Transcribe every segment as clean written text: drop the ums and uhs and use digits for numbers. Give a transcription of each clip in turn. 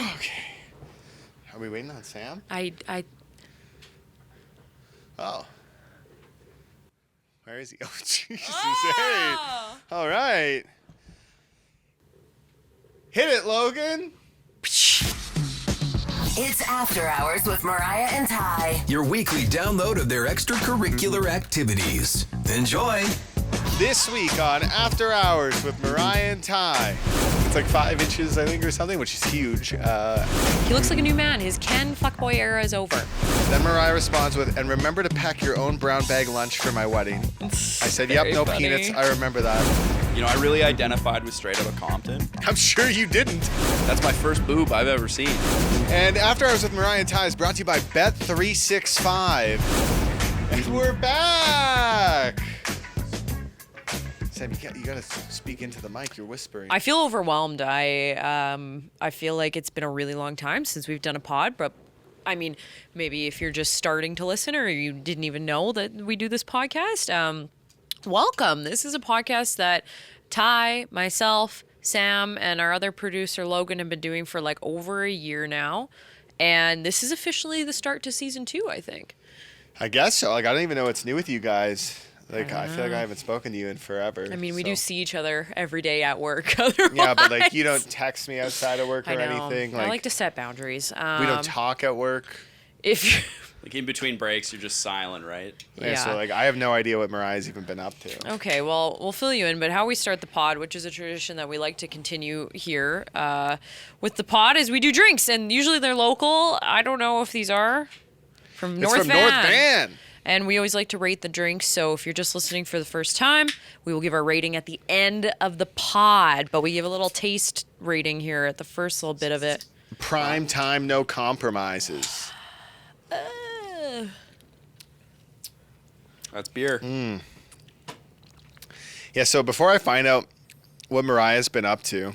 Okay. Are we waiting on Sam? Oh. Where is he? Oh, Jesus. Hey. All right. Hit it, Logan. It's After Hours with Mariah and Ty. Your weekly download of their extracurricular activities. Enjoy. This week on After Hours with Mariah and Ty. It's like 5 inches, I think, or something, which is huge. He looks like a new man. His Ken fuckboy era is over. Then Mariah responds with, and remember to pack your own brown bag lunch for my wedding. I said, yep, no funny. peanuts. I remember that. You know, I really identified with Straight Outta Compton. I'm sure you didn't. That's my first boob I've ever seen. And After Hours with Mariah and Ty is brought to you by Bet365. And we're back. Sam, you gotta speak into the mic. You're whispering. I feel overwhelmed. I feel like it's been a really long time since we've done a pod, but I mean, maybe if you're just starting to listen or you didn't even know that we do this podcast, welcome. This is a podcast that Ty, myself, Sam, and our other producer Logan have been doing for like over a year now, and this is officially the start to season 2, I think. I guess so. Like, I don't even know what's new with you guys. Like, I feel like I haven't spoken to you in forever. I mean, we so. do see each other every day at work. Otherwise. Yeah, but like, you don't text me outside of work or anything. I like to set boundaries. We don't talk at work. If you Like in between breaks, you're just silent, right? Yeah. So like, I have no idea what Mariah's even been up to. Okay, well, we'll fill you in. But how we start the pod, which is a tradition that we like to continue here with the pod, is we do drinks, and usually they're local. I don't know if these are from North Van. And we always like to rate the drinks. So if you're just listening for the first time, we will give our rating at the end of the pod. But we give a little taste rating here at the first little bit of it. PrimeTime No Compromises. That's beer. Yeah, so before I find out what Mariah's been up to,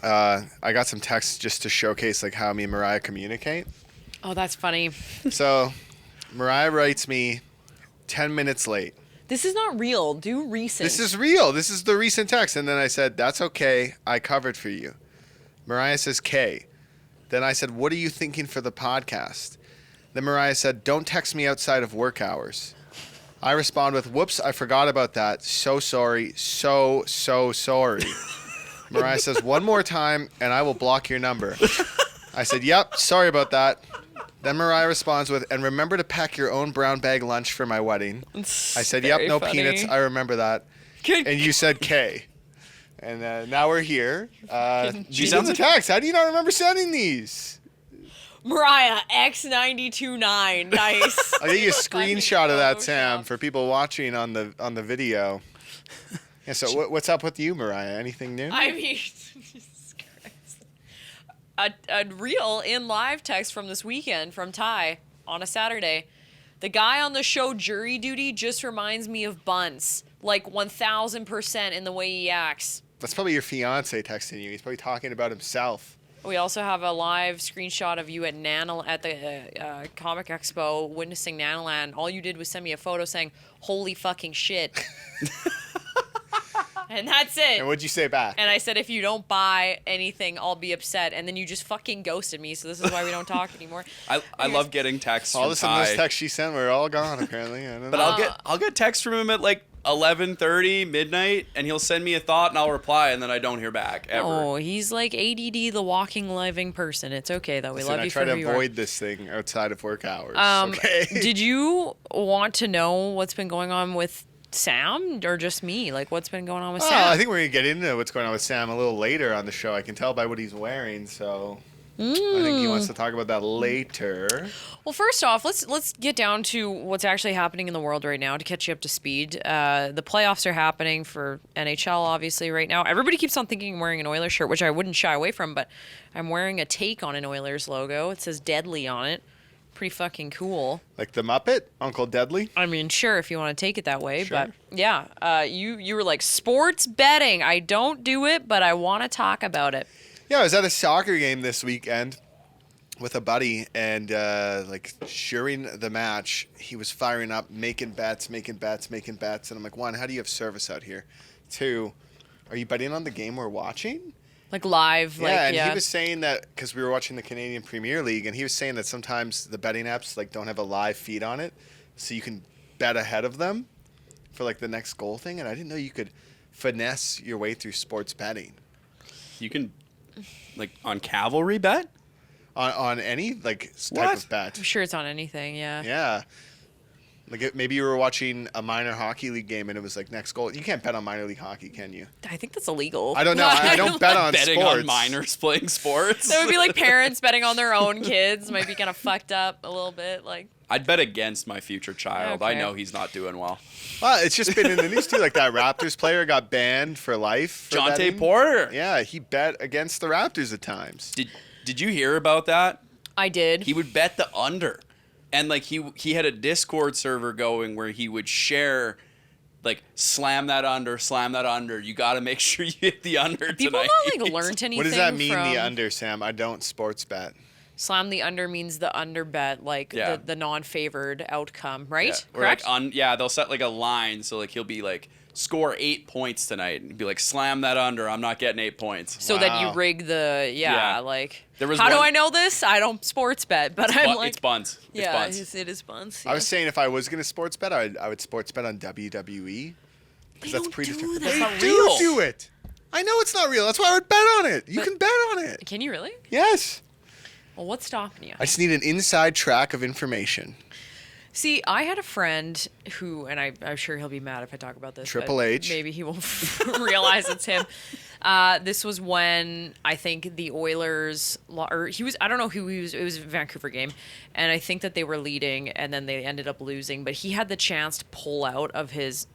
I got some texts just to showcase like how me and Mariah communicate. Oh, that's funny. So Mariah writes me 10 minutes late. This is not real. Do recent. This is real. This is the recent text. And then I said, that's okay. I covered for you. Mariah says, K. Then I said, what are you thinking for the podcast? Then Mariah said, don't text me outside of work hours. I respond with, whoops, I forgot about that. So sorry. So sorry. Mariah says, one more time and I will block your number. I said, yep, sorry about that. Then Mariah responds with, and remember to pack your own brown bag lunch for my wedding. I said, yep, no funny. peanuts. I remember that. And you said K. And now we're here. These are the texts. How do you not remember sending these? Mariah, X929. Nice. I'll get you a screenshot of that, Sam, for people watching on the video. Yeah, so what's up with you, Mariah? Anything new? I mean, Jesus Christ. A real in live text from this weekend from Ty on a Saturday. The guy on the show Jury Duty just reminds me of Bunce, like 1,000% in the way he acts. That's probably your fiance texting you. He's probably talking about himself. We also have a live screenshot of you at the Comic Expo witnessing Nanoland. All you did was send me a photo saying, holy fucking shit. And that's it. And what'd you say back? And I said, if you don't buy anything, I'll be upset. And then you just fucking ghosted me, so this is why we don't talk anymore. I love getting texts All from of Ty. those texts she sent were all gone, apparently. I don't know. But I'll get texts from him at like 11:30, midnight, and he'll send me a thought and I'll reply, and then I don't hear back ever. Oh, he's like ADD, the walking, living person. It's okay, though. We Listen, love you I try for to who you are. avoid this thing outside of work hours. Okay. Did you want to know what's been going on with Sam or just me? Like, what's been going on with Sam? I think we're going to get into what's going on with Sam a little later on the show. I can tell by what he's wearing, so I think he wants to talk about that later. Well, first off, let's get down to what's actually happening in the world right now to catch you up to speed. The playoffs are happening for NHL, obviously, right now. Everybody keeps on thinking I'm wearing an Oilers shirt, which I wouldn't shy away from, but I'm wearing a take on an Oilers logo. It says Deadly on it. Pretty fucking cool. Like the Muppet, Uncle Deadly? I mean, sure, if you want to take it that way, Sure. but yeah, you were like, sports betting. I don't do it, but I want to talk about it. Yeah, I was at a soccer game this weekend with a buddy, and like during the match, he was firing up, making bets, and I'm like, one, how do you have service out here? Two, are you betting on the game we're watching? Like live, Yeah, and he was saying that because we were watching the Canadian Premier League, and he was saying that sometimes the betting apps like don't have a live feed on it, so you can bet ahead of them for like the next goal thing. And I didn't know you could finesse your way through sports betting You can, like, on cavalry bet? on any like type What? of bet. I'm sure it's on anything, yeah. Yeah. Like maybe you were watching a minor hockey league game and it was like next goal. You can't bet on minor league hockey, can you? I think that's illegal. I don't know. I don't bet on Betting sports. on minors playing sports? That would be like parents betting on their own kids. Might be kind of fucked up a little bit. Like, I'd bet against my future child. I Okay. know he's not doing well. Well, it's just been in the news too. Like that Raptors player got banned for life. For Jonte betting. Porter. Yeah, he bet against the Raptors at times. Did you hear about that? I did. He would bet the under. And like he had a Discord server going where he would share like slam that under. You got to make sure you hit the under People tonight. not like learned anything. What does that mean, from the under, Sam? I don't sports bet. Slam the under means the under bet, like Yeah. the non-favored outcome, right? Yeah. Or Correct. like they'll set like a line so like he'll be like score 8 points tonight and he'd be like slam that under. I'm not getting 8 points. so that you Wow. rig the Yeah. like. There was how do one- I know this? I don't sports bet, but I'm like, It's buns. It's yeah, buns. it is buns. I was saying if I was going to sports bet, I would sports bet on WWE. Because that's don't predetermined. do that. That's not They real. do it. I know it's not real. That's why I would bet on it. You But- can bet on it. Can you really? Yes. Well, what's stopping you? I just need an inside track of information. See, I had a friend who, and I'm sure he'll be mad if I talk about this. Triple but H. Maybe he won't realize it's him. This was when I think the Oilers, or he was, I don't know who he was, it was a Vancouver game. And I think that they were leading and then they ended up losing. But he had the chance to pull out of his,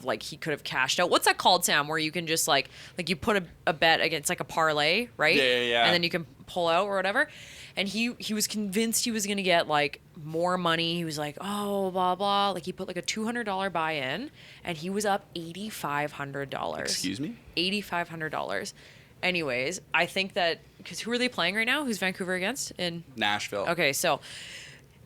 like he could have cashed out. What's that called, Sam? Where you can just like you put a bet against like a parlay, right? Yeah. And then you can pull out or whatever. And he was convinced he was gonna get like more money. He was like, oh, blah blah. Like he put like a $200 buy-in, and he was up $8,500. Excuse me? $8,500. Anyways, I think that because who are they playing right now? Who's Vancouver against? In Nashville. Okay, so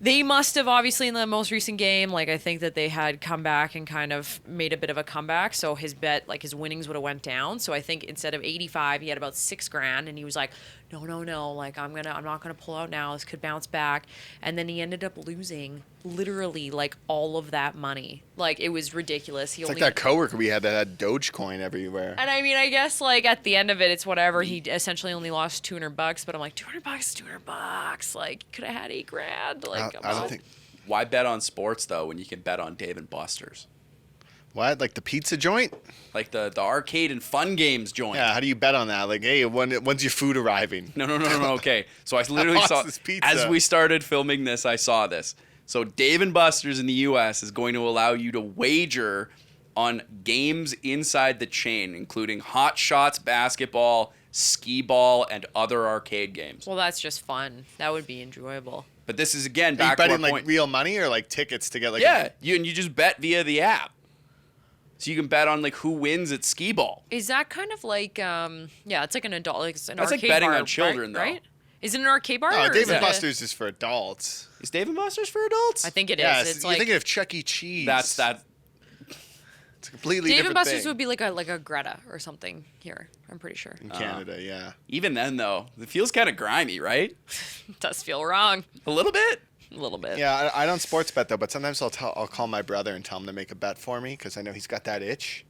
they must have obviously in the most recent game, like I think that they had come back and kind of made a bit of a comeback. So his bet, like his winnings would have went down. So I think instead of 85, he had about $6,000, and he was like, no, like I'm not gonna pull out now. This could bounce back. And then he ended up losing literally like all of that money. Like it was ridiculous. He It's only like that coworker we had that had Dogecoin everywhere. and I mean, I guess like at the end of it, it's whatever. He essentially only lost $200, but I'm like, $200. Like, could have had $8,000. Like, I don't think. Why bet on sports though when you can bet on Dave and Buster's? What? Like the pizza joint? Like the arcade and fun games joint. Yeah, how do you bet on that? Like, hey, when's your food arriving? No. Okay. So I literally lost saw this pizza. as we started filming this, I saw this. So Dave and Buster's in the US is going to allow you to wager on games inside the chain, including Hot Shots basketball, skee ball, and other arcade games. well, that's just fun. That would be enjoyable. But this is again Are you back to our betting like point. real money or like tickets to get like? Yeah, you just bet via the app. So you can bet on like who wins at skee ball. Is that kind of like, yeah, it's like an adult, like it's an That's like arcade betting bar, on children, though. right? Is it an arcade bar? Oh, or Dave is and it a- Buster's is for adults. Is Dave and Buster's for adults? I think it is. Yes, It's you're like thinking of Chuck E. Cheese. That's that. It's a completely Dave and different Buster's thing. would be like a Greta or something here. I'm pretty sure. in Canada. Yeah. Even then, though, it feels kind of grimy, right? It does feel wrong A little bit. a little bit. Yeah, I don't sports bet though, but sometimes I'll call my brother and tell him to make a bet for me because I know he's got that itch,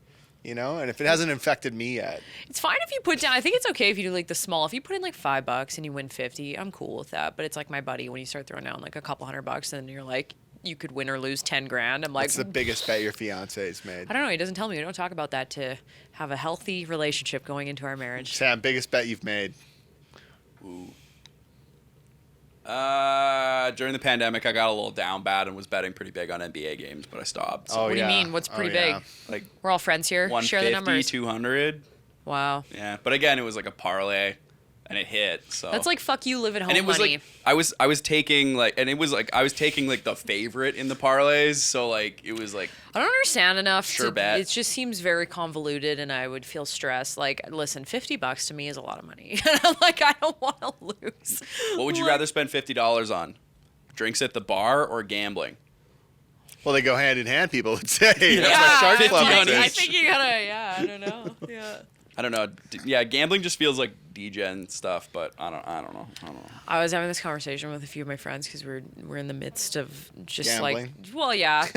you know. And if it hasn't infected me yet, It's fine if you put down. I think it's okay if you do like the small. If you put in like $5 and you win 50, I'm cool with that. But it's like my buddy when you start throwing down like a couple $100 and you're like, you could win or lose 10 grand. I'm like, what's the biggest bet your fiance's made? I don't know. He doesn't tell me. We don't talk about that to have a healthy relationship going into our marriage. Sam, biggest bet you've made? During the pandemic, I got a little down bad and was betting pretty big on NBA games, but I stopped. So Oh, What do you yeah. mean? What's Oh, pretty yeah. big? like We're all friends here. Share the 150, numbers. 200. Wow. Yeah, but again, it was like a parlay, and it hit. So That's like fuck you, live at home and it was money. like I was taking like, and it was like I was taking like the favorite in the parlays. So like it was like I don't understand enough. Sure bet. It just seems very convoluted, and I would feel stressed. Like, listen, $50 to me is a lot of money. I'm like, I don't want to lose. what would you Like, rather spend $50 on? Drinks at the bar or gambling? Well, they go hand in hand. People would say. Yeah, That's what Shark Club I would say. think you gotta. Yeah, I don't know. Yeah. I don't know. Yeah, gambling just feels like degen stuff, but I don't know. I was having this conversation with a few of my friends because we're in the midst of just Gambling?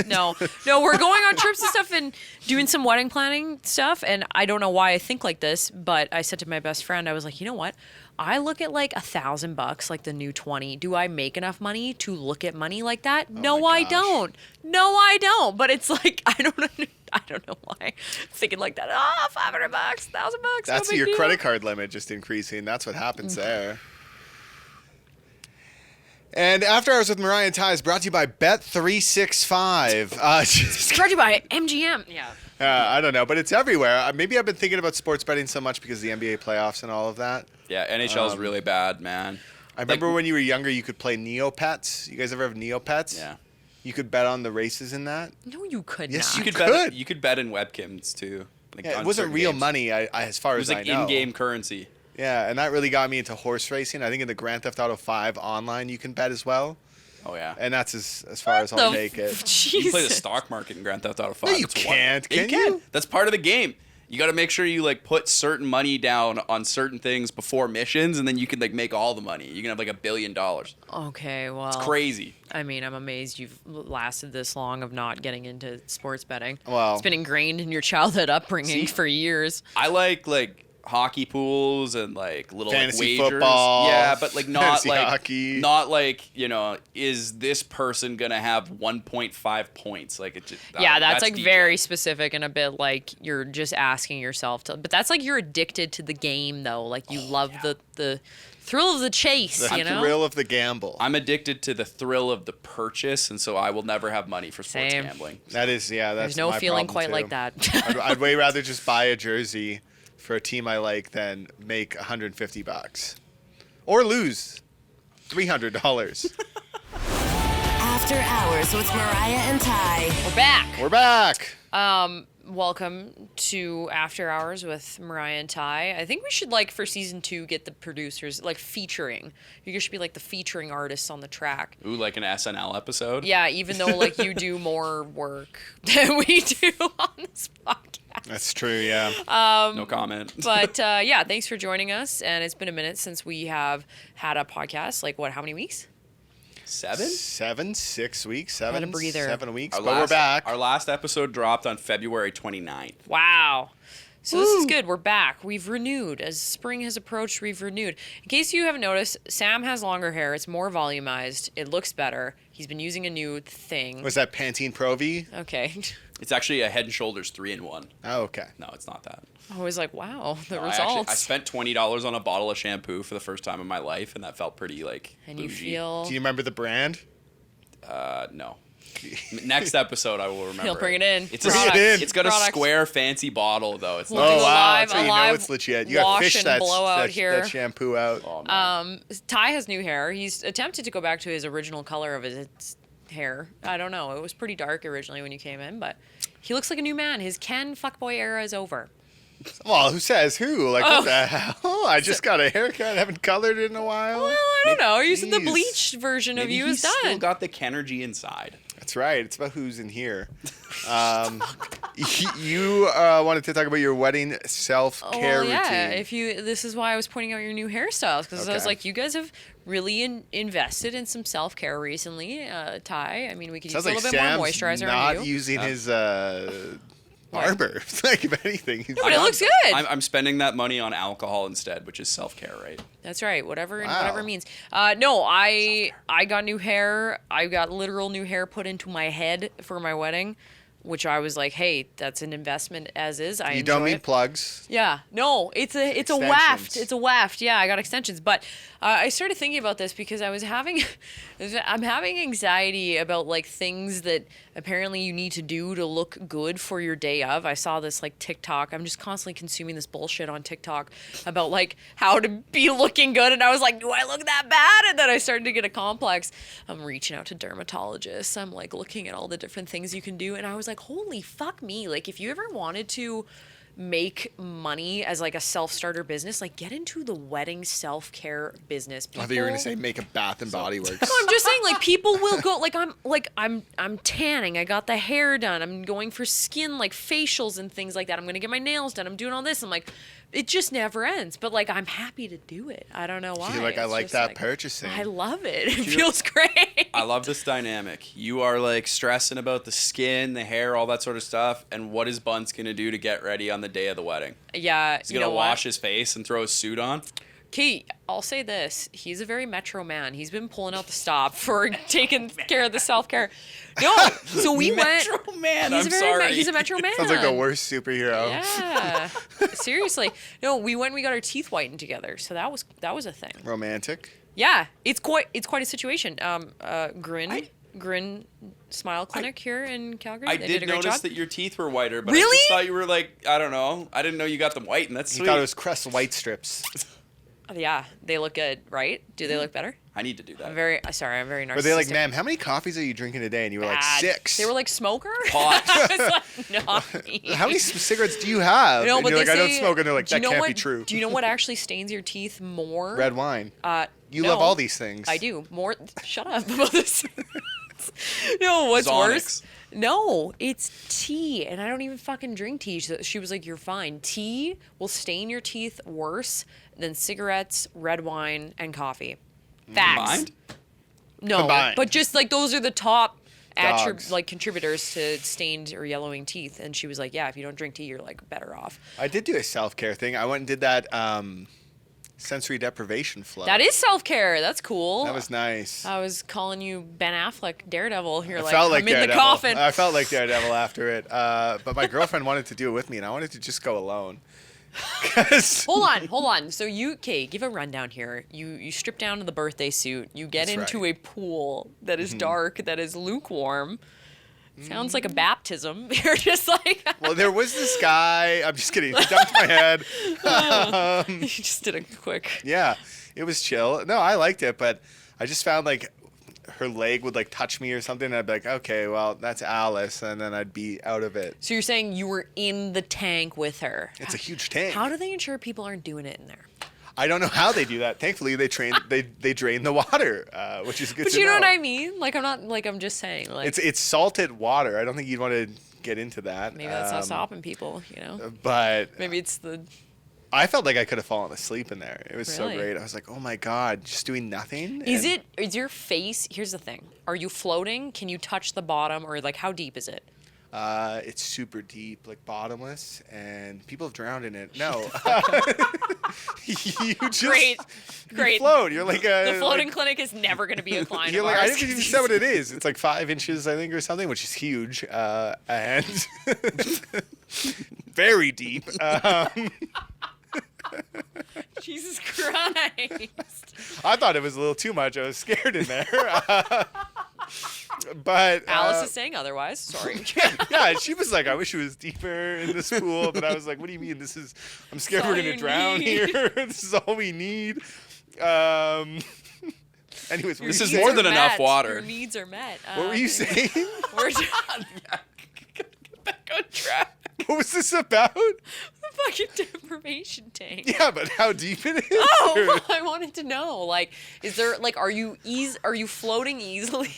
no, we're going on trips and stuff and doing some wedding planning stuff. And I don't know why I think like this, but I said to my best friend, I was like, you know what? I look at like $1,000, like the new 20. Do I make enough money to look at money like that? No, I don't. No, I don't. But it's like I don't know why I'm thinking like that. Oh, $500, $1,000. That's no big your deal. credit card limit just increasing. That's what happens there. And After Hours with Mariah and Ty is brought to you by Bet365. It's brought to you by MGM. Yeah. I don't know, but it's everywhere. Maybe I've been thinking about sports betting so much because of the NBA playoffs and all of that. Yeah, NHL's really bad, man. I remember when you were younger, you could play Neopets. You guys ever have Neopets? Yeah. You could bet on the races in that. No, you could Yes, not. you Bet. You could bet in webkins too. Like Yeah, on it wasn't certain real games. money, as far It was as like I know. in-game currency. Yeah, and that really got me into horse racing. I think in the Grand Theft Auto 5 online, you can bet as well. Oh yeah. And that's as far as I'll take it. You can play the Jesus. stock market in Grand Theft Auto 5. No, you It's can't. Yeah, Can you? That's part of the game. You got to make sure you like put certain money down on certain things before missions, and then you can like make all the money. You can have like $1 billion. It's Okay, well. crazy. I mean, I'm amazed you've lasted this long of not getting into sports betting. Well- It's been ingrained in your childhood upbringing for years. I like hockey pools and like little Fantasy like, wagers. football, Yeah, but like not fantasy like hockey. not like, is this person gonna have 1.5 points? Like it just, Yeah, that's like degen. very specific and a bit like you're just asking yourself to. But that's like you're addicted to the game though. Like you love the thrill of the chase. The you know. thrill of the gamble. I'm addicted to the thrill of the purchase, and so I will never have money for sports Same. gambling. That is, yeah, that's There's no my feeling problem, quite too. like that. I'd way rather just buy a jersey for a team I like than make $150 or lose $300. After Hours with Mariah and Ty. We're back. We're back. Welcome to After Hours with Mariah and Ty. I think we should for season 2 get the producers featuring. You guys should be the featuring artists on the track. Ooh, like an SNL episode? Yeah, even though you do more work than we do on this podcast. That's true, yeah. No comment. But yeah, thanks for joining us. And it's been a minute since we have had a podcast. How many weeks? 7? 6 weeks, Had a breather. 7 weeks, Our but last, we're back. Our last episode dropped on February 29th. Wow. So this is good. We're back. We've renewed. As spring has approached, we've renewed. In case you haven't noticed, Sam has longer hair. It's more volumized. It looks better. He's been using a new thing. Was that Pantene Pro V? Okay. It's actually a Head & Shoulders 3-in-1. Oh, okay. No, it's not that. I was like, wow, the No, results. I spent $20 on a bottle of shampoo for the first time in my life, and that felt pretty and you bougie. feel Do you remember the brand? No. Next episode, I will remember. he'll bring it in. It's Bring it in. It's got a Product. square, fancy bottle though. It's We'll not. do Oh, a wow. live- That's how a you know live it's legit. You got wash fish and that, blowout here. that shampoo out. Oh, man. Ty has new hair. He's attempted to go back to his original color of his hair. I don't know. It was pretty dark originally when you came in, but he looks like a new man. His Ken fuckboy era is over. Well, who says who? What the hell? I just got a haircut. Haven't colored it in a while. Well, I don't know. You said the Jeez. bleached version of Maybe you he's is still done. got the Kenergy inside. That's right. It's about who's in here. You wanted to talk about your wedding self-care yeah. routine. This is why I was pointing out your new hairstyles because I was Okay. like, you guys have really invested in some self-care recently. Ty, I mean, we could Sounds use a like little bit more Sam's moisturizer not on you. using his barber. If anything, he's But it looks good. I'm spending that money on alcohol instead, which is self-care, right? That's right. Whatever Wow. whatever it means. No, I got new hair. I got literal new hair put into my head for my wedding, which I was like, hey, that's an investment as is. I You enjoy don't mean it. plugs. Yeah, no, it's a Extensions. waft. It's a waft. Yeah, I got extensions, but I started thinking about this because I'm having anxiety about things that apparently you need to do to look good for your day of. I saw this TikTok. I'm just constantly consuming this bullshit on TikTok about how to be looking good, and I was like, do I look that bad? And then I started to get a complex. I'm reaching out to dermatologists. I'm looking at all the different things you can do, and I was like, holy fuck me! If you ever wanted to make money as like a self-starter business, like get into the wedding self-care business. I thought you were gonna say make a Bath and Body Works. No, I'm just saying, like, people will go, I'm tanning, I got the hair done, I'm going for skin, like, facials and things like that, I'm gonna get my nails done, I'm doing all this, I'm like, it just never ends, but, like, I'm happy to do it. I don't know why. Feel like I It's like just, that like, purchasing. I love it. It feels great. I love this dynamic. You are like stressing about the skin, the hair, all that sort of stuff. And what is Bunce going to do to get ready on the day of the wedding? Yeah, He's going to wash his face and throw a suit on? Okay, I'll say this. He's a very metro man. He's been pulling out the stop for taking care of the self-care. No, so we went... Metro man, He's I'm a very sorry. He's a metro man. Sounds like the worst superhero. Yeah. Seriously. No, we went and we got our teeth whitened together. So that was a thing. Romantic. Yeah, it's quite a situation. Grin Smile Clinic here in Calgary. I They did a great notice job. that your teeth were whiter, but I Really? just thought you were like, I don't know. I didn't know you got them white, and that's You sweet. thought it was Crest white strips. Yeah, they look good, right? Do they look better? I need to do that. I'm very narcissistic. Were they like, ma'am, how many coffees are you drinking a day? And you were like, Bad. 6. They were like, smoker? Pot. I was like, not me. How many cigarettes do you have? No, and but you're they like, I don't say- smoke. And they're like, do you that know can't what, be true. Do you know what actually stains your teeth more? Red wine. You No. love all these things. I do. More. Shut up about this. No, what's Xanax. worse? No, it's tea, and I don't even fucking drink tea. She was like, "You're fine. Tea will stain your teeth worse than cigarettes, red wine, and coffee." Facts. Combined? No, Combined. but just like those are the top Dogs. contributors to stained or yellowing teeth. And she was like, "Yeah, if you don't drink tea, you're like better off." I did do a self-care thing. I went and did that sensory deprivation flow. That is self care. That's cool. That was nice. I was calling you Ben Affleck, Daredevil. You're I like, felt like I'm in the Daredevil. coffin. I felt like Daredevil after it. But my girlfriend wanted to do it with me, and I wanted to just go alone. 'Cause- Hold on. So give a rundown here. You strip down to the birthday suit. You get That's into right. a pool that is dark, that is lukewarm. Sounds like a baptism. You're just like, Well, there was this guy. I'm just kidding. He dumped my head. you just did a quick. Yeah, it was chill. No, I liked it, but I just found like her leg would like touch me or something. And I'd be like, okay, well, that's Alice, and then I'd be out of it. So you're saying you were in the tank with her. It's a huge tank. How do they ensure people aren't doing it in there? I don't know how they do that. Thankfully, they drain the water, which is good But to you know know. what I mean? Like I'm just saying. Like It's salted water. I don't think you'd want to get into that. maybe that's not stopping people. You know. But Maybe it's the. I felt like I could have fallen asleep in there. It was so Really? great. I was like, oh my god, just doing nothing. Is your face? Here's the thing. Are you floating? Can you touch the bottom, or like how deep is it? It's super deep, like bottomless, and people have drowned in it. No, you just Great. you float. You're like a The floating like, clinic is never going to be a client You're of like, I ours. didn't even say what it is. It's like 5 inches, I think, or something, which is huge and very deep. Jesus Christ. I thought it was a little too much. I was scared in there. But Alice is saying otherwise. Sorry. yeah, she was like, I wish it was deeper in this pool. But I was like, what do you mean? I'm scared all we're going you to drown need. here. This is all we need. Anyways, This what is were you more saying? than enough Met. water. Your needs are met. What were you saying? We're Get back on track. What was this about? the fucking deprivation tank. Yeah, but how deep it is? Oh, I wanted to know. Like, is there like, are you floating easily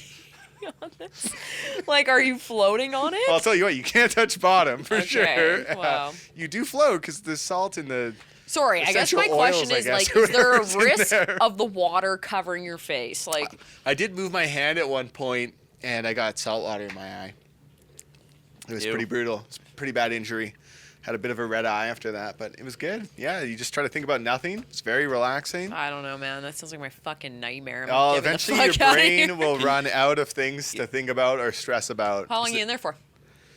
on this? Like, are you floating on it? I'll tell you what, you can't touch bottom for Okay, sure. wow. You do float because the salt in the. Sorry, I guess my essential question oils, I is guess, like, or is there a whatever's in risk there. of the water covering your face? Like, I did move my hand at one point, and I got salt water in my eye. It was Ew. pretty brutal. It's a pretty bad injury. Had a bit of a red eye after that, but it was good. Yeah, you just try to think about nothing. It's very relaxing. I don't know, man. That sounds like my fucking nightmare. I'm Oh, getting the eventually fuck your outta brain here. will run out of things to think about or stress about. How long are you in there for?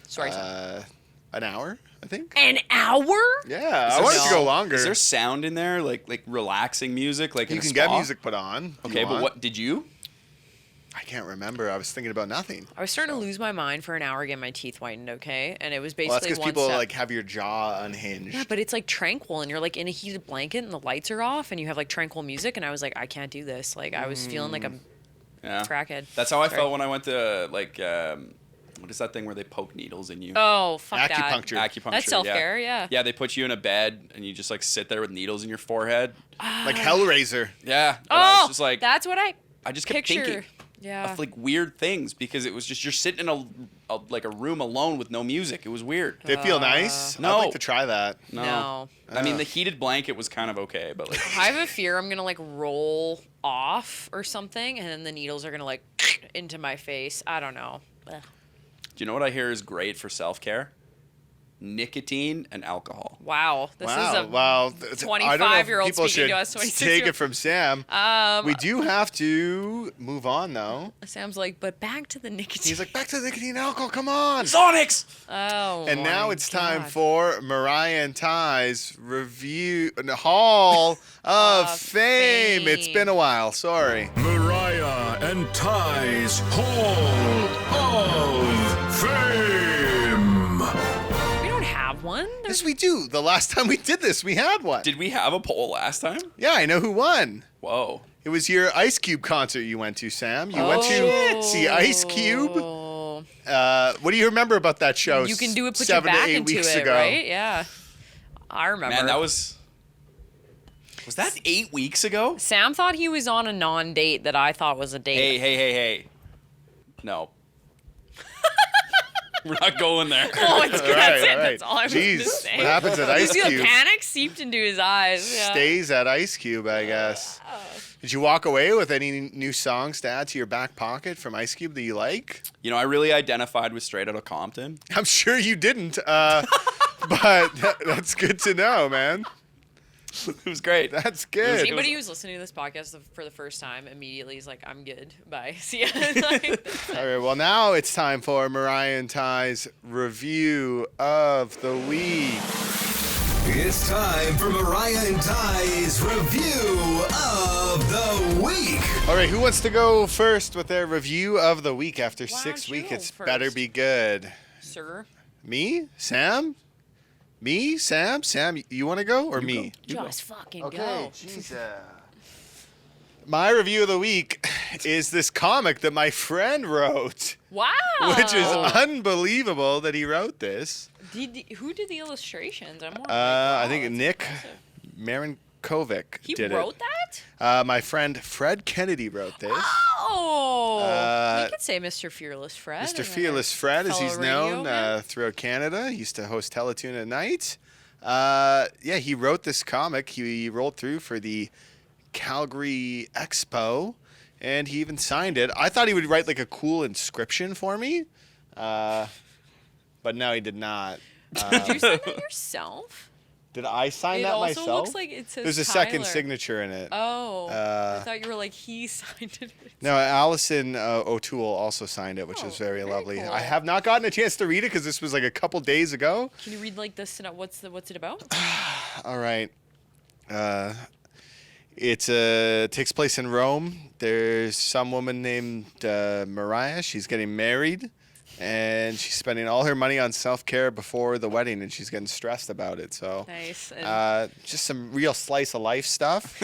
Sorry. An hour, I think. An hour? Yeah, I there wanted to go no- longer. Is there sound in there, like relaxing music, like in You a can spa? get music put on. if you Okay, but want. what did you? I can't remember. I was thinking about nothing. I was starting to lose my mind for an hour getting my teeth whitened, okay? And it was Well, that's basically because one people step. like have your jaw unhinged. Yeah, but it's like tranquil, and you're like in a heated blanket, and the lights are off, and you have like tranquil music, and I was like, I can't do this. Like I was feeling like a Yeah. crackhead. That's how I Sorry. felt when I went to what is that thing where they poke needles in you? Oh, fuck Acupuncture. that. Acupuncture. That's self-care, yeah. Yeah, they put you in a bed and you just like sit there with needles in your forehead. Like Hellraiser. Yeah. And I was just like, that's what I just kept picture. thinking Yeah. of like weird things because it was just you're sitting in a room alone with no music. It was weird. They feel nice. no. I'd like to try that. No. I mean, the heated blanket was kind of okay, but like I have a fear I'm gonna like roll off or something, and then the needles are gonna like into my face. I don't know. Ugh. do you know what I hear is great for self-care? Nicotine and alcohol. Wow, this is a I don't know if 25-year-old people speaking should to us. 26 take it from Sam. Um, We do have to move on, though. Sam's like, but back to the nicotine. He's like, back to the nicotine and alcohol, come on. Sonics! oh. And now my it's time God. for Mariah and Ty's Hall of Fame. It's been a while, sorry. Mariah and Ty's Hall of Fame. We don't have one. Yes, we do. The last time we did this, we had one. Did we have a poll last time? Yeah, I know who won. Whoa. It was your Ice Cube concert you went to, Sam. You went to see Ice Cube. Oh. What do you remember about that show? You can do it. Put your 7 to back 8 into weeks it, ago. right? Yeah. I remember. Man, that was that 8 weeks ago? Sam thought he was on a non-date that I thought was a date. Hey. No. We're not going there. Oh, it's good. All That's right, it. all right. That's all I was Jeez, to say. what happens at You Ice see the Cube panic seeped into his eyes. Yeah. stays at Ice Cube, I guess. Did you walk away with any new songs to add to your back pocket from Ice Cube that you like? You know, I really identified with Straight Outta Compton. I'm sure you didn't, but that's good to know, man. It was great. That's good. Anybody who's listening to this podcast for the first time immediately is like, I'm good. Bye. See ya. Like, All right, well, now it's time for Mariah and Ty's review of the week. It's time for Mariah and Ty's Review of the Week. All right, who wants to go first with their review of the week after Why 6 don't you weeks? go It's first? better be good. Sir. Me? Sam? Me? Sam? Sam, you want to go or me? Just fucking go. Jesus. My review of the week is this comic that my friend wrote, Wow. which is unbelievable that he wrote this. Who did the illustrations? I'm more I think Nick Marinkovic He did wrote it. that? My friend Fred Kennedy wrote this. Oh. We could say Mr. Fearless Fred. Mr. Fearless Fred, as fellow he's radio known man. throughout Canada. He used to host Teletoon at night. Yeah, he wrote this comic. He rolled through for the Calgary Expo, and he even signed it. I thought he would write like a cool inscription for me, but no, he did not. Did you sign that yourself? Did I sign It that also myself? looks like it says There's a second Tyler. signature in it. Oh. I thought you were like, he signed it. No, Allison O'Toole also signed it, which is very very lovely. cool. I have not gotten a chance to read it because this was like a couple days ago. Can you read like this? What's it about? All right. It takes place in Rome. There's some woman named Mariah. She's getting married, and she's spending all her money on self-care before the wedding, and she's getting stressed about it. So, Nice. And just some real slice of life stuff.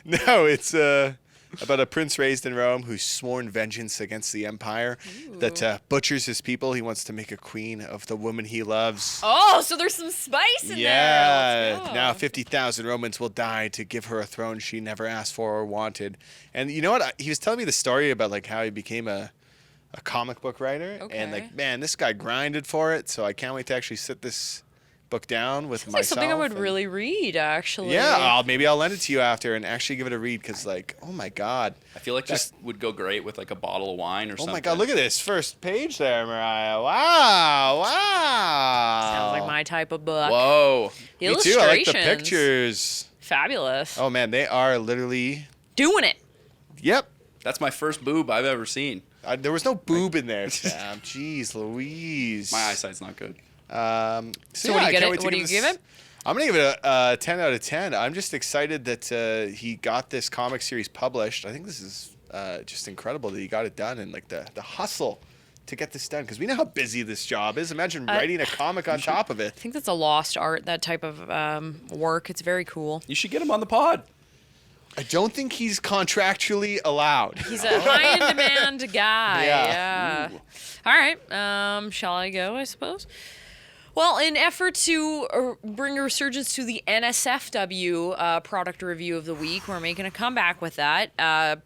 No, it's about a prince raised in Rome who's sworn vengeance against the empire that butchers his people. He wants to make a queen of the woman he loves. oh, so there's some spice in there. Let's go. Now 50,000 Romans will die to give her a throne she never asked for or wanted. And you know what? He was telling me the story about like how he became a comic book writer. And Okay. like, man, this guy grinded for it. So I can't wait to actually sit this book down with Sounds like myself. something I would and- really read, actually. Yeah, maybe I'll lend it to you after and actually give it a read because like, oh my God. I feel like that would go great with like a bottle of wine or Oh something. my God, look at this first page there, Mariah. Wow. Sounds like my type of book. Whoa. The Me too. I like the illustrations. pictures. Fabulous. Oh man, they are literally. Doing it. Yep. That's my first boob I've ever seen. There was no boob in there, Sam. Jeez Louise. My eyesight's not good. So what do you get it? What do you give it? I'm going to give it a 10 out of 10. I'm just excited that he got this comic series published. I think this is just incredible that he got it done and like the hustle to get this done because we know how busy this job is. Imagine writing a comic on top of it. I think that's a lost art, that type of work. It's very cool. You should get him on the pod. I don't think he's contractually allowed. He's a high in demand guy. Yeah. All right. Shall I go, I suppose? Well, in effort to bring a resurgence to the NSFW product review of the week, we're making a comeback with that.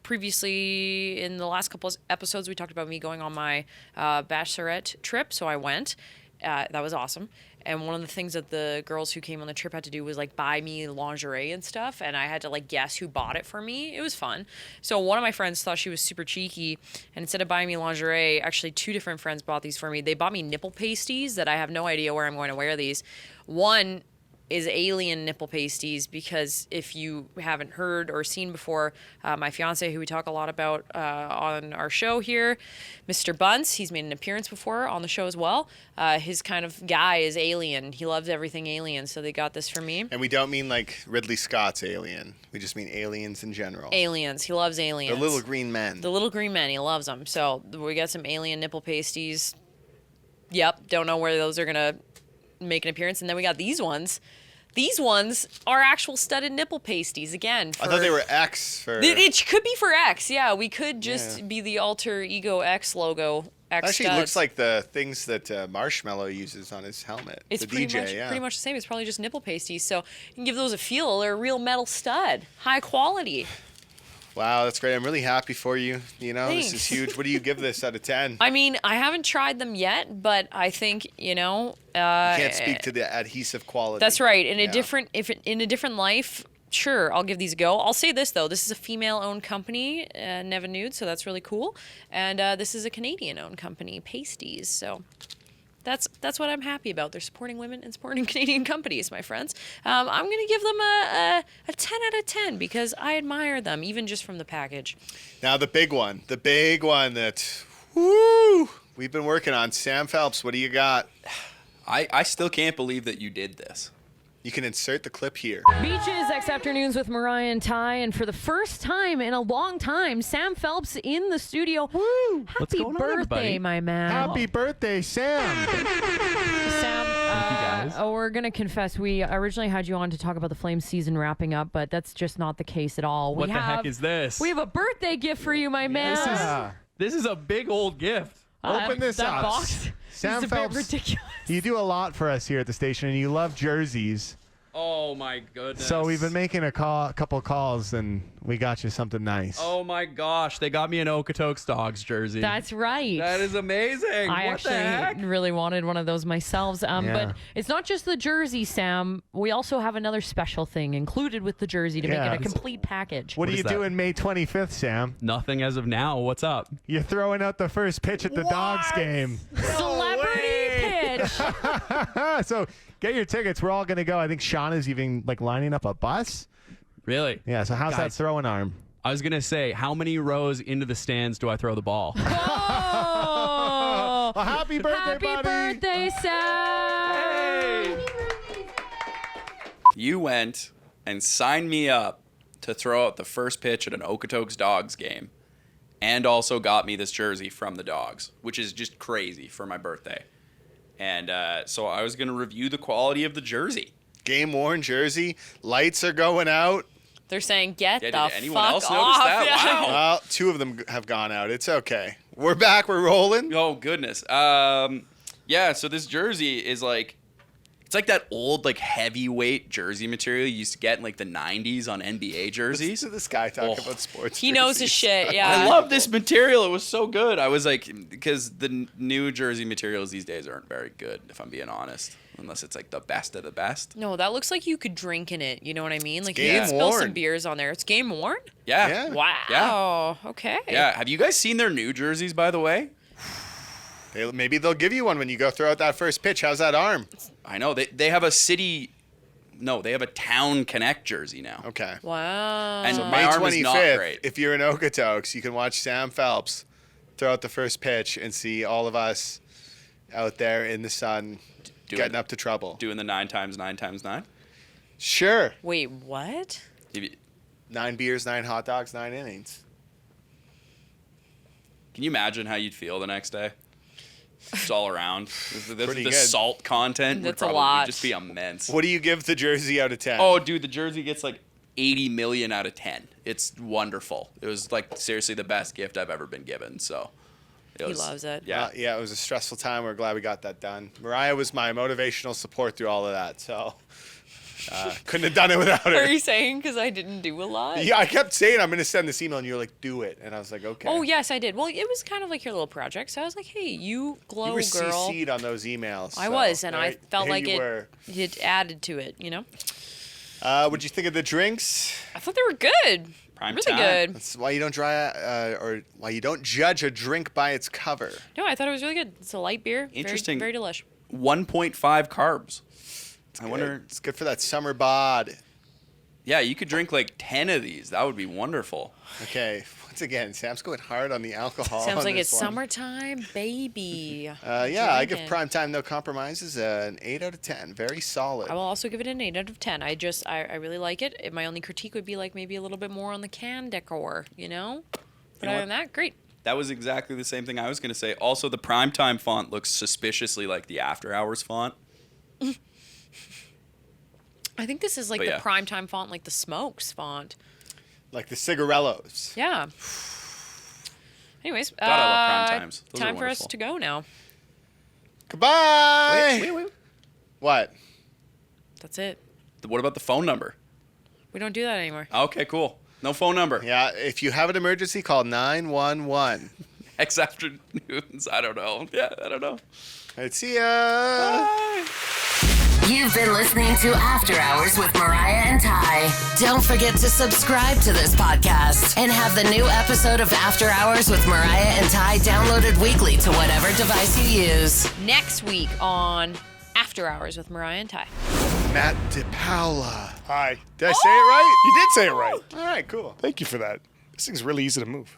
Previously, in the last couple of episodes, we talked about me going on my bachelorette trip, so I went. That was awesome. And one of the things that the girls who came on the trip had to do was like buy me lingerie and stuff. And I had to like guess who bought it for me. It was fun. So one of my friends thought she was super cheeky. And instead of buying me lingerie, actually 2 different friends bought these for me. They bought me nipple pasties that I have no idea where I'm going to wear these. One is alien nipple pasties because if you haven't heard or seen before, my fiance, who we talk a lot about on our show here, Mr. Bunce, he's made an appearance before on the show as well. His kind of guy is alien. He loves everything alien, so they got this for me. And we don't mean like Ridley Scott's Alien. We just mean aliens in general. Aliens. He loves aliens. The little green men. The little green men. He loves them. So we got some alien nipple pasties. Yep. Don't know where those are going to make an appearance. And then we got these ones. These ones are actual studded nipple pasties again. I thought they were X for... It could be for X, yeah. We could just be the alter ego X logo. X Actually, it looks like the things that Marshmallow uses on his helmet. It's the pretty DJ, much the same. It's probably just nipple pasties. So you can give those a feel. They're a real metal stud. High quality. Wow, that's great. I'm really happy for you. You know, Thanks. This is huge. What do you give this out of 10? I mean, I haven't tried them yet, but I think, You can't speak to the adhesive quality. That's right. In a Yeah. in a different life, sure, I'll give these a go. I'll say this though: this is a female-owned company, Never Nude, so that's really cool. And this is a Canadian-owned company, Pasties. So that's what I'm happy about. They're supporting women and supporting Canadian companies, my friends. I'm gonna give them a 10 out of 10 because I admire them, even just from the package. Now the big one that we've been working on. Sam Phelps, what do you got? I still can't believe that you did this. You can insert the clip here. Beaches X Afternoons with Mariah and Ty, and for the first time in a long time, Sam Phelps in the studio. Woo! Happy going on, birthday, everybody? my man. Happy birthday, Sam. Sam. you, guys. We're gonna confess, we originally had you on to talk about the Flames season wrapping up, but that's just not the case at all. What the heck is this? We have a birthday gift for you, my man. This is a big old gift. Open this that up. box Sam is a Phelps, bit ridiculous. you do a lot for us here at the station, and you love jerseys. Oh my goodness. So we've been making a couple calls, and we got you something nice. Oh my gosh, they got me an Okotoks Dogs jersey. That's right. That is amazing. I What the heck? actually really wanted one of those myself. But it's not just the jersey, Sam. We also have another special thing included with the jersey to make Yeah. it a complete package. What are is you that? doing May 25th, Sam? Nothing as of now. What's up? You're throwing out the first pitch at the Dogs game. Celebrity pitch. So get your tickets. We're all going to go. I think Sean is even lining up a bus. Really? Yeah, so how's that Guys. throwing arm? I was gonna say, how many rows into the stands do I throw the ball? Oh, Well, happy birthday, happy buddy. birthday, Sam. You went and signed me up to throw out the first pitch at an Okotoks Dogs game, and also got me this jersey from the Dogs, which is just crazy for my birthday. And so I was gonna review the quality of the jersey. Game worn jersey. Lights are going out. They're saying, get Yeah, the did anyone fuck else off. notice that? Yeah. Wow. Well, 2 of them have gone out. It's okay. We're back. We're rolling. Oh goodness. Yeah. So this jersey is it's like that old heavyweight jersey material you used to get in the 90s on NBA jerseys. Listen to this guy talk Oh. about sports. He knows his jerseys. shit, yeah. I love this material. It was so good. I was because the new jersey materials these days aren't very good, if I'm being honest, unless it's the best of the best. No, that looks like you could drink in it. You know what I mean? Like you game could spill some worn. beers on there. It's game worn? Yeah. Yeah. Wow. Okay. Yeah. Have you guys seen their new jerseys, by the way? Maybe they'll give you one when you go throw out that first pitch. How's that arm? I know. They have a they have a Town Connect jersey now. Okay. Wow. And So my May arm is not 25th, great. if you're in Okotoks, you can watch Sam Phelps throw out the first pitch and see all of us out there in the sun getting up to trouble. Doing the 9x9x9. Sure. Wait, what? 9 beers, 9 hot dogs, 9 innings. Can you imagine how you'd feel the next day? Just all around. Pretty The good. salt content would That's a probably lot. just be immense. What do you give the jersey out of 10? Oh, dude, the jersey gets 80 million out of 10. It's wonderful. It was like seriously the best gift I've ever been given. So He loves it. Yeah. Yeah, it was a stressful time. We're glad we got that done. Mariah was my motivational support through all of that, so couldn't have done it without her. Are you saying because I didn't do a lot? Yeah, I kept saying I'm going to send this email, and you're like, do it. And I was like, okay. Oh, yes, I did. Well, it was kind of like your little project. So I was like, hey, you glow, You were girl. CC'd on those emails. I so was, and I there- felt there like you were. it added to it, you know? What'd you think of the drinks? I thought they were good. Prime really time. good. That's why you don't why you don't judge a drink by its cover. No, I thought it was really good. It's a light beer. Interesting. Very, very delish. 1.5 carbs. I wonder. It's good for that summer bod. Yeah, you could drink like 10 of these. That would be wonderful. Okay, once again, Sam's going hard on the alcohol. Sounds on like this it's one. summertime, baby. Yeah, I give Drinking. PrimeTime No Compromises an 8 out of 10. Very solid. I will also give it an 8 out of 10. I really like it. My only critique would be like maybe a little bit more on the can decor, you know? But know other what? than that, great. That was exactly the same thing I was going to say. Also, the primetime font looks suspiciously like the after hours font. I think this is like But the yeah. primetime font, like the Smokes font. Like the cigarellos. Yeah. Anyways, God, I love prime times. Those are time for us wonderful. to go now. Goodbye. Wait. What? That's it. What about the phone number? We don't do that anymore. Okay, cool. No phone number. Yeah, if you have an emergency, call 911. X afternoons. I don't know. Yeah, I don't know. All right, see ya. You've been listening to After Hours with Mariah and Ty. Don't forget to subscribe to this podcast and have the new episode of After Hours with Mariah and Ty downloaded weekly to whatever device you use. Next week on After Hours with Mariah and Ty. Matt DePaula. Hi. Did I say it right? You did say it right. All right, cool. All Thank you for that. This thing's really easy to move.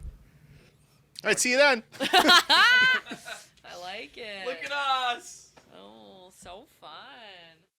right, see you then. I like it. Look at us. Oh, so fun.